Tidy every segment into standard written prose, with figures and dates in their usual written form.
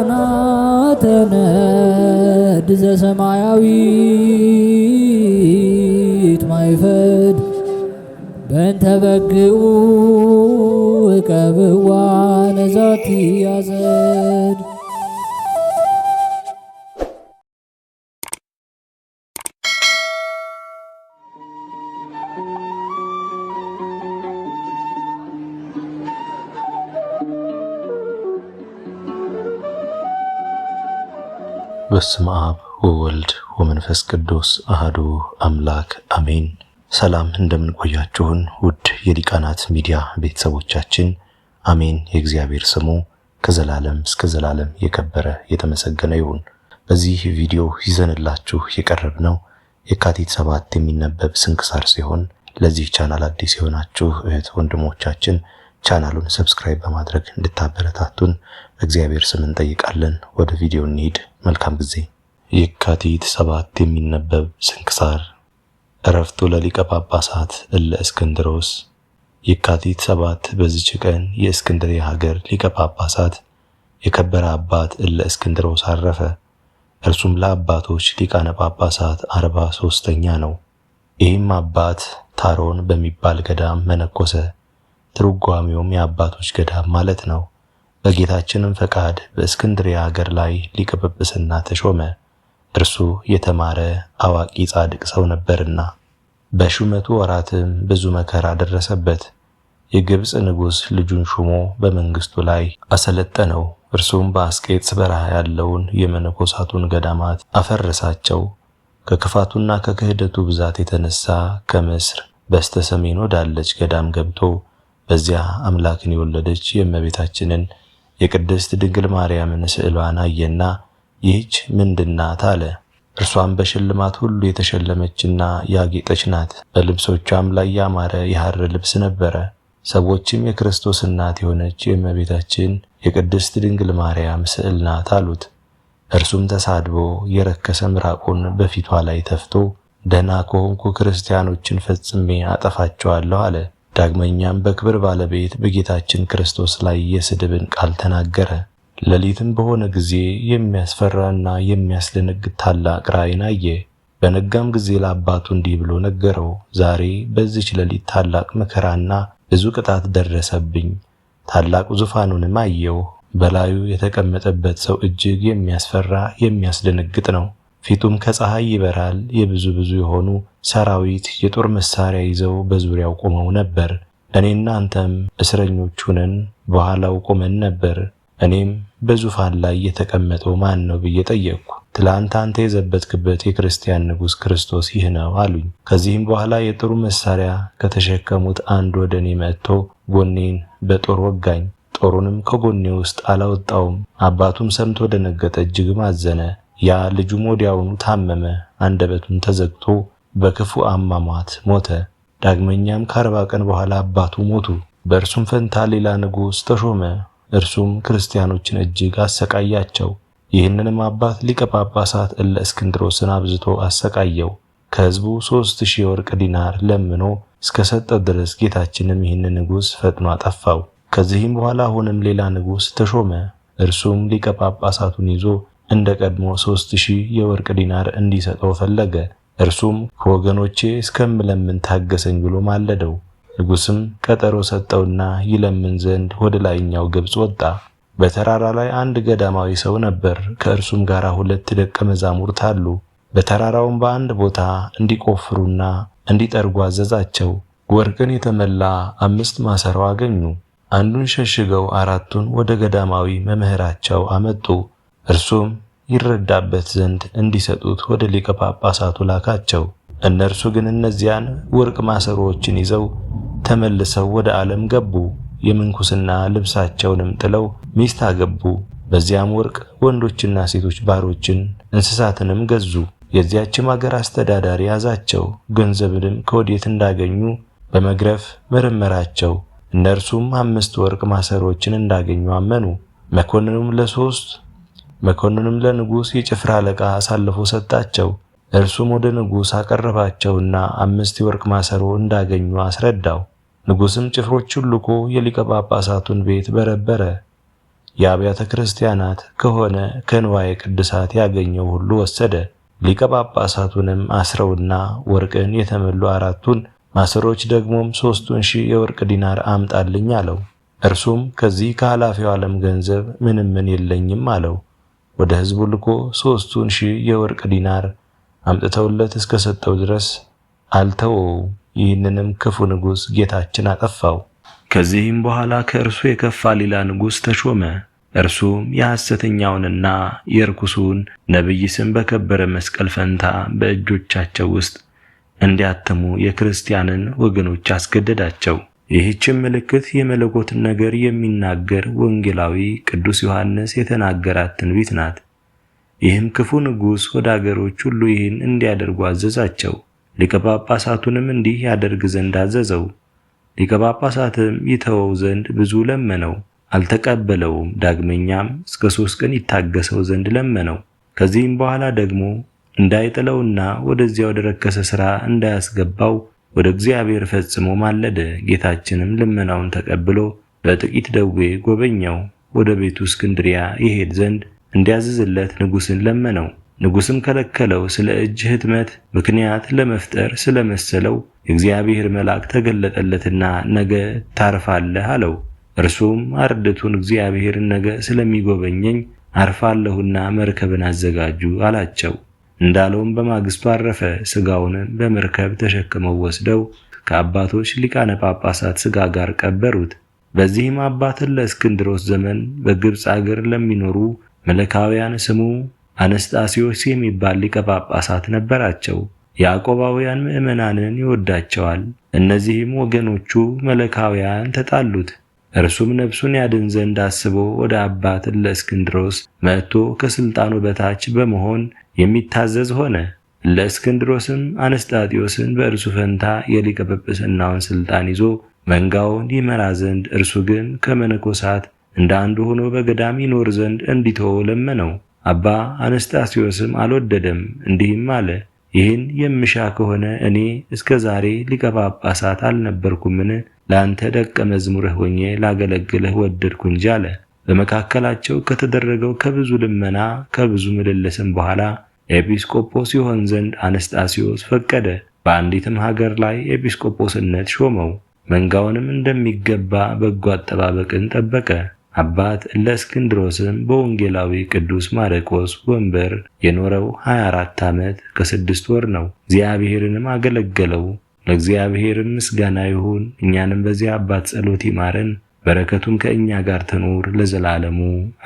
ሊቃናተ ነድ ዘሰማያዊት ማይፈድ በእንተ በግዑ እቀብዋ ነዛቲ ያዘድ። በስመ አብ ወወልድ ወመንፈስ ቅዱስ አሐዱ አምላክ አሜን። ሰላም እንደምን ቆያችሁን ውድ የሊቃናት ሚዲያ ቤተሰቦቻችን፣ አሜን። የእግዚአብሔር ስሙ ከዘላለም እስከ ዘላለም የከበረ የተመሰገነ ይሁን። በዚህ ቪዲዮ ይዘንላችሁ የቀረብነው የካቲት 7 የሚነበብ ስንክሳር ሲሆን ለዚህ ቻናል አዲስ የሆናችሁ እህት ወንድሞቻችን ቻናሉን ሰብስክራይብ በማድረግ እንድታበረታቱን በእግዚአብሔር ስም እንጠይቃለን። ወደ ቪዲዮ እንሂድ። መልካም ጊዜ። የካቲት 7 የሚነበብ ስንክሳር። ዕረፍቱ ለሊቀ ጳጳሳት እለ እስክንድሮስ። የካቲት 7 በዚች ቀን የእስክንድርያ ሀገር ሊቀ ጳጳሳት የከበረ አባት እለ እስክንድሮስ አረፈ። እርሱም ለአባቶች ሊቃነ ጳጳሳት 43ኛ ነው። ይህም አባት ታሮን በሚባል ገዳም መነኮሰ። ትርጓሜውም የአባቶች ገዳም ማለት ነው። በጌታችንም ፈቃድ በእስክንድርያ ሀገር ላይ ሊቀ ጵጵስና ተሾመ። እርሱ የተማረ አዋቂ ጻድቅ ሰው ነበርና። በሹመቱ ወራትም ብዙ መከራ ደረሰበት። የግብጽ ንጉሥ ልጁን ሹሞ በመንግስቱ ላይ አሰለጠነው። እርሱም በአስቄጥስ በረሃ ያለውን የመነኮሳቱን ገዳማት አፈረሳቸው። ከክፋቱና ከክህደቱ ብዛት የተነሳ ከምስር በስተሰሜን ወዳለች ገዳም ገብቶ በዚያ አምላክን የወለደች የእመቤታችንን የቅድስት ድንግል ማርያምን ስዕሏን አየና ይህች ምንድናት አለ። እርሷም በሽልማት ሁሉ የተሸለመችና ያጌጠች ናት። በልብሶቿም ላይ ያማረ የሐር ልብስ ነበረ። ሰዎችም የክርስቶስ እናት የሆነች የእመቤታችን የቅድስት ድንግል ማርያም ስዕል ናት አሉት። እርሱም ተሳድቦ የረከሰ ምራቁን በፊቷ ላይ ተፍቶ ደህና ከሆንኩ ክርስቲያኖችን ፈጽሜ አጠፋቸዋለሁ አለ። ዳግመኛም በክብር ባለቤት በጌታችን ክርስቶስ ላይ የስድብን ቃል ተናገረ። ሌሊትም በሆነ ጊዜ የሚያስፈራና የሚያስደነግጥ ታላቅ ራእይን አየ። በነጋም ጊዜ ለአባቱ እንዲህ ብሎ ነገረው፣ ዛሬ በዚች ሌሊት ታላቅ መከራና ብዙ ቅጣት ደረሰብኝ። ታላቅ ዙፋኑንም አየሁ። በላዩ የተቀመጠበት ሰው እጅግ የሚያስፈራ የሚያስደነግጥ ነው። ፊቱም ከፀሐይ ይበራል። የብዙ የሆኑ ሰራዊት የጦር መሳሪያ ይዘው በዙሪያው ቆመው ነበር። እኔና አንተም እስረኞች ሆነን በኋላው ቆመን ነበር። እኔም በዙፋን ላይ የተቀመጠው ማን ነው ብዬ ጠየቅኩ። ትላንት አንተ የዘበትክበት የክርስቲያን ንጉሥ ክርስቶስ ይህ ነው አሉኝ። ከዚህም በኋላ የጦር መሳሪያ ከተሸከሙት አንድ ወደ እኔ መጥቶ ጎኔን በጦር ወጋኝ። ጦሩንም ከጎኔ ውስጥ አላወጣውም። አባቱም ሰምቶ ደነገጠ፣ እጅግም አዘነ። ያ ልጁም ወዲያውኑ ታመመ፣ አንደበቱም ተዘግቶ በክፉ አሟሟት ሞተ። ዳግመኛም ከ40 ቀን በኋላ አባቱ ሞቱ። በእርሱም ፈንታ ሌላ ንጉሥ ተሾመ። እርሱም ክርስቲያኖችን እጅግ አሰቃያቸው። ይህንንም አባት ሊቀ ጳጳሳት እለ እስክንድሮስን አብዝቶ አሰቃየው። ከሕዝቡ 3000 የወርቅ ዲናር ለምኖ እስከሰጠ ድረስ ጌታችንም ይህን ንጉሥ ፈጥኖ አጠፋው። ከዚህም በኋላ አሁንም ሌላ ንጉሥ ተሾመ። እርሱም ሊቀ ጳጳሳቱን ይዞ እንደ ቀድሞ 3000 የወርቅ ዲናር እንዲሰጠው ፈለገ። እርሱም ከወገኖቼ እስከምለምን ታገሰኝ ብሎ ማለደው። ንጉሥም ቀጠሮ ሰጠውና ይለምን ዘንድ ወደ ላይኛው ግብጽ ወጣ። በተራራ ላይ አንድ ገዳማዊ ሰው ነበር። ከእርሱም ጋር 2 ደቀ መዛሙርት አሉ። በተራራውም በአንድ ቦታ እንዲቆፍሩና እንዲጠርጉ አዘዛቸው። ወርቅን የተመላ 5 ማሰሮ አገኙ። አንዱን ሸሽገው 4ቱን ወደ ገዳማዊ መምህራቸው አመጡ። እርሱም ይረዳበት ዘንድ እንዲሰጡት ወደ ሊቀ ጳጳሳቱ ላካቸው። እነርሱ ግን እነዚያን ወርቅ ማሰሮዎችን ይዘው ተመልሰው ወደ ዓለም ገቡ። የምንኩስና ልብሳቸውንም ጥለው ሚስት አገቡ። በዚያም ወርቅ ወንዶችና ሴቶች ባሮችን እንስሳትንም ገዙ። የዚያችም አገር አስተዳዳሪ ያዛቸው። ገንዘብንም ከወዴት እንዳገኙ በመግረፍ መረመራቸው። እነርሱም 5 ወርቅ ማሰሮችን እንዳገኙ አመኑ። መኮንኑም ለንጉሥ የጭፍራ አለቃ አሳልፎ ሰጣቸው። እርሱም ወደ ንጉሥ አቀረባቸውና 5 የወርቅ ማሰሮ እንዳገኙ አስረዳው። ንጉሥም ጭፍሮቹን ልኮ የሊቀ ጳጳሳቱን ቤት በረበረ። የአብያተ ክርስቲያናት ከሆነ ከንዋየ ቅድሳት ያገኘው ሁሉ ወሰደ። ሊቀ ጳጳሳቱንም አስረውና ወርቅን የተመሉ 4ቱን ማሰሮች ደግሞም 3,000 የወርቅ ዲናር አምጣልኝ አለው። እርሱም ከዚህ ከኃላፊው ዓለም ገንዘብ ምን የለኝም አለው። ወደ ሕዝቡ ልኮ 3,000 የወርቅ ዲናር አምጥተውለት እስከ ሰጠው ድረስ አልተወውም። ይህንንም ክፉ ንጉሥ ጌታችን አጠፋው። ከዚህም በኋላ ከእርሱ የከፋ ሌላ ንጉሥ ተሾመ። እርሱም የሐሰተኛውንና የርኩሱን ነቢይ ስም በከበረ መስቀል ፈንታ በእጆቻቸው ውስጥ እንዲያትሙ የክርስቲያንን ወገኖች አስገደዳቸው። ይህችም ምልክት የመለኮትን ነገር የሚናገር ወንጌላዊ ቅዱስ ዮሐንስ የተናገራት ትንቢት ናት። ይህም ክፉ ንጉሥ ወደ አገሮች ሁሉ ይህን እንዲያደርጉ አዘዛቸው። ሊቀ ጳጳሳቱንም እንዲህ ያደርግ ዘንድ አዘዘው። ሊቀ ጳጳሳትም ይተወው ዘንድ ብዙ ለመነው፣ አልተቀበለውም። ዳግመኛም እስከ 3 ቀን ይታገሰው ዘንድ ለመነው። ከዚህም በኋላ ደግሞ እንዳይጥለውና ወደዚያ ወደ ረከሰ ሥራ እንዳያስገባው ወደ እግዚአብሔር ፈጽሞ ማለደ። ጌታችንም ልመናውን ተቀብሎ በጥቂት ደዌ ጎበኘው። ወደ ቤቱ እስክንድሪያ ይሄድ ዘንድ እንዲያዝዝለት ንጉሥን ለመነው። ንጉሥም ከለከለው። ስለ እጅ ሕትመት ምክንያት ለመፍጠር ስለመሰለው የእግዚአብሔር መልአክ ተገለጠለትና ነገ ታርፋለህ አለው። እርሱም አርድቱን እግዚአብሔርን ነገ ስለሚጎበኘኝ አርፋለሁና መርከብን አዘጋጁ አላቸው። እንዳለውም በማግስቱ አረፈ። ሥጋውንም በመርከብ ተሸክመው ወስደው ከአባቶች ሊቃነ ጳጳሳት ሥጋ ጋር ቀበሩት። በዚህም አባትን ለእስክንድሮስ ዘመን በግብፅ አገር ለሚኖሩ መለካውያን ስሙ አነስጣሲዮስ የሚባል ሊቀ ጳጳሳት ነበራቸው። ያዕቆባውያን ምዕመናንን ይወዳቸዋል። እነዚህም ወገኖቹ መለካውያን ተጣሉት። እርሱም ነፍሱን ያድን ዘንድ አስቦ ወደ አባት ለእስክንድሮስ መጥቶ ከስልጣኑ በታች በመሆን የሚታዘዝ ሆነ። ለእስክንድሮስም አነስጣጢዮስን በእርሱ ፈንታ የሊቀ ጵጵስናውን ስልጣን ይዞ መንጋውን ይመራ ዘንድ፣ እርሱ ግን ከመነኮሳት እንደ አንዱ ሆኖ በገዳም ይኖር ዘንድ እንዲተወው ለመነው። አባ አነስጣስዮስም አልወደደም፣ እንዲህም አለ፣ ይህን የምሻ ከሆነ እኔ እስከ ዛሬ ሊቀ ጳጳሳት አልነበርኩምን? ለአንተ ደቀ መዝሙርህ ሆኜ ላገለግልህ ወደድኩ እንጂ አለ። በመካከላቸው ከተደረገው ከብዙ ልመና ከብዙ ምልልስም በኋላ ኤጲስቆጶስ ይሆን ዘንድ አነስጣስዮስ ፈቀደ። በአንዲትም ሀገር ላይ ኤጲስቆጶስነት ሾመው። መንጋውንም እንደሚገባ በጎ አጠባበቅን ጠበቀ። አባት ለእስክንድሮስም በወንጌላዊ ቅዱስ ማርቆስ ወንበር የኖረው 24 ዓመት ከ6 ወር ነው። እግዚአብሔርንም አገለገለው። ለእግዚአብሔርም ምስጋና ይሁን። እኛንም በዚህ አባት ጸሎት ይማረን፣ በረከቱም ከእኛ ጋር ትኑር ለዘላለሙ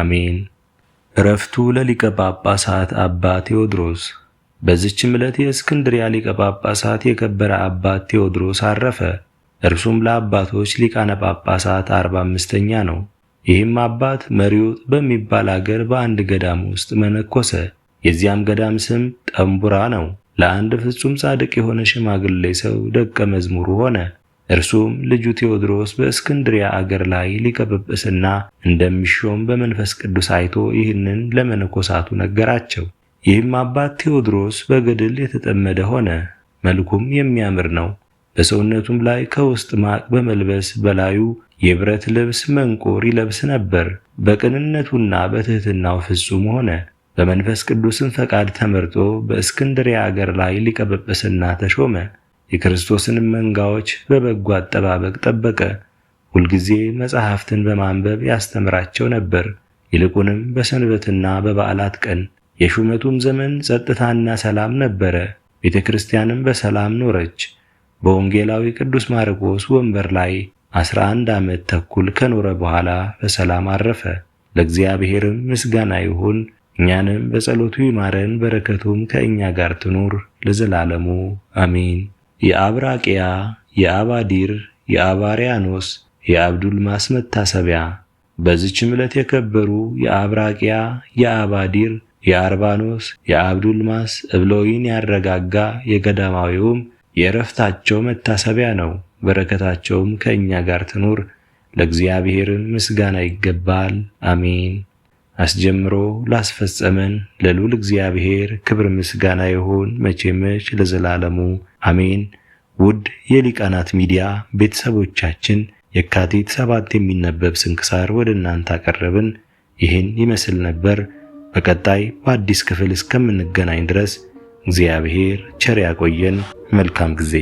አሜን። ዕረፍቱ ለሊቀ ጳጳሳት አባ ቴዎድሮስ። በዚችም ዕለት የእስክንድርያ ሊቀ ጳጳሳት የከበረ አባት ቴዎድሮስ አረፈ። እርሱም ለአባቶች ሊቃነ ጳጳሳት 45ኛ ነው። ይህም አባት መሪዎጥ በሚባል አገር በአንድ ገዳም ውስጥ መነኮሰ። የዚያም ገዳም ስም ጠንቡራ ነው። ለአንድ ፍጹም ጻድቅ የሆነ ሽማግሌ ሰው ደቀ መዝሙሩ ሆነ። እርሱም ልጁ ቴዎድሮስ በእስክንድርያ አገር ላይ ሊቀ ጵጵስና እንደሚሾም በመንፈስ ቅዱስ አይቶ ይህንን ለመነኮሳቱ ነገራቸው። ይህም አባት ቴዎድሮስ በገድል የተጠመደ ሆነ። መልኩም የሚያምር ነው። በሰውነቱም ላይ ከውስጥ ማቅ በመልበስ በላዩ የብረት ልብስ መንቆር ይለብስ ነበር። በቅንነቱና በትሕትናው ፍጹም ሆነ። በመንፈስ ቅዱስም ፈቃድ ተመርጦ በእስክንድርያ አገር ላይ ሊቀ ጵጵስና ተሾመ። የክርስቶስንም መንጋዎች በበጎ አጠባበቅ ጠበቀ። ሁልጊዜ መጻሕፍትን በማንበብ ያስተምራቸው ነበር። ይልቁንም በሰንበትና በበዓላት ቀን። የሹመቱም ዘመን ጸጥታና ሰላም ነበረ። ቤተ ክርስቲያንም በሰላም ኖረች። በወንጌላዊ ቅዱስ ማርቆስ ወንበር ላይ 11 ዓመት ተኩል ከኖረ በኋላ በሰላም አረፈ። ለእግዚአብሔርም ምስጋና ይሁን። እኛንም በጸሎቱ ይማረን፣ በረከቱም ከእኛ ጋር ትኑር ለዘላለሙ አሜን። የአብራቅያ፣ የአባዲር፣ የአባርያኖስ፣ የአብዱልማስ መታሰቢያ። በዚችም ዕለት የከበሩ የአብራቅያ፣ የአባዲር፣ የአርባኖስ፣ የአብዱልማስ እብሎይን ያረጋጋ የገዳማዊውም የዕረፍታቸው መታሰቢያ ነው። በረከታቸውም ከእኛ ጋር ትኑር። ለእግዚአብሔርም ምስጋና ይገባል አሜን። አስጀምሮ ላስፈጸመን ለልዑል እግዚአብሔር ክብር ምስጋና ይሁን መቼ መች ለዘላለሙ አሜን። ውድ የሊቃናት ሚዲያ ቤተሰቦቻችን የካቲት 7 የሚነበብ ስንክሳር ወደ እናንተ አቀረብን። ይህን ይመስል ነበር። በቀጣይ በአዲስ ክፍል እስከምንገናኝ ድረስ እግዚአብሔር ቸር ያቆየን። መልካም ጊዜ